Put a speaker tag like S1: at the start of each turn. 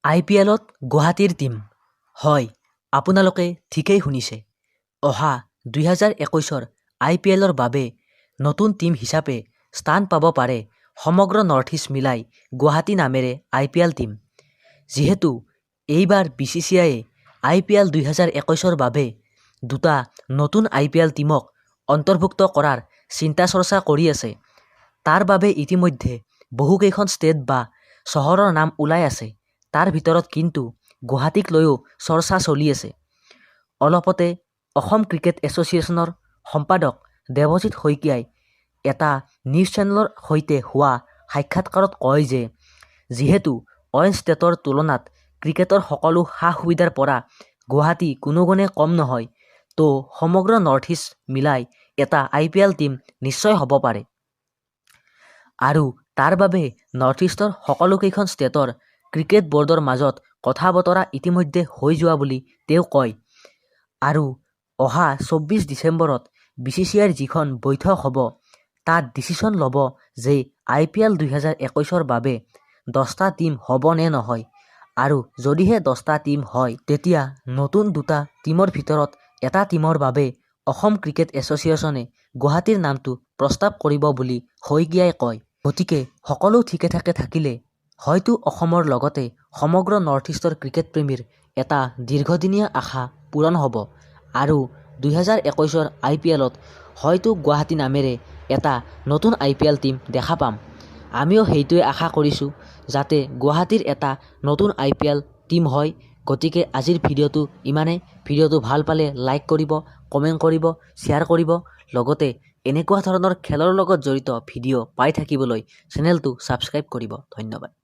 S1: IPLত গুৱাহাটীৰ টীম। হয়, আপোনালোকে ঠিকেই শুনিছে। অহা 2021ৰ IPLৰ বাবে নতুন টীম হিচাপে স্থান পাব পাৰে সমগ্ৰ নৰ্থ ইষ্ট মিলাই গুৱাহাটী নামেৰে IPL টীম। যিহেতু এইবাৰ BCCIয়ে IPL 2021ৰ বাবে দুটা নতুন IPL টীমক অন্তৰ্ভুক্ত কৰাৰ চিন্তা চৰ্চা কৰি আছে। তাৰ বাবে ইতিমধ্যে বহুকেইখন ষ্টেট বা চহৰৰ নাম ওলাই আছে। তাৰ ভিতৰত কিন্তু গুৱাহাটীক লৈও চৰ্চা চলি আছে। অলপতে অসম ক্ৰিকেট এছ'চিয়েশ্যনৰ সম্পাদক দেৱজিৎ শইকীয়াই এটা নিউজ চেনেলৰ সৈতে হোৱা সাক্ষাৎকাৰত কয় যে যিহেতু অইন ষ্টেটৰ তুলনাত ক্ৰিকেটৰ সকলো সা-সুবিধাৰ পৰা গুৱাহাটী কোনোগুণে কম নহয়, তো সমগ্ৰ নৰ্থ ইষ্ট মিলাই এটা IPL টীম নিশ্চয় হ'ব পাৰে। আৰু তাৰ বাবে নৰ্থ ইষ্টৰ সকলোকেইখন ষ্টেটৰ ক্ৰিকেট বৰ্ডৰ মাজত কথা-বতৰা ইতিমধ্যে হৈ যোৱা বুলি তেওঁ কয়। আৰু অহা 24 ডিচেম্বৰত BCCIৰ যিখন বৈঠক হ'ব, তাত ডিচিশ্যন ল'ব যে IPL 2021ৰ বাবে 10টা টীম হ'ব নে নহয়। আৰু যদিহে 10টা টীম হয়, তেতিয়া নতুন দুটা টীমৰ ভিতৰত এটা টীমৰ বাবে অসম ক্ৰিকেট এছ'চিয়েশ্যনে গুৱাহাটীৰ নামটো প্ৰস্তাৱ কৰিব বুলি শইকীয়াই কয়। গতিকে সকলো ঠিকে ঠাকে থাকিলে হয়তো অসমৰ লগতে সমগ্ৰ নৰ্থ ইষ্টৰ ক্ৰিকেট প্ৰেমীৰ এটা দীৰ্ঘদিনীয়া আশা পূৰণ হ'ব আৰু 2021ৰ IPLত হয়তো গুৱাহাটী নামেৰে এটা নতুন IPL টীম দেখা পাম। আমিও সেইটোৱে আশা কৰিছোঁ যাতে গুৱাহাটীৰ এটা নতুন IPL টীম হয়। গতিকে আজিৰ ভিডিঅ'টো ইমানেই। ভিডিঅ'টো ভাল পালে লাইক কৰিব, কমেণ্ট কৰিব, শ্বেয়াৰ কৰিব। লগতে এনেকুৱা ধৰণৰ খেলৰ লগত জড়িত ভিডিঅ' পাই থাকিবলৈ চেনেলটো ছাবস্ক্ৰাইব কৰিব। ধন্যবাদ।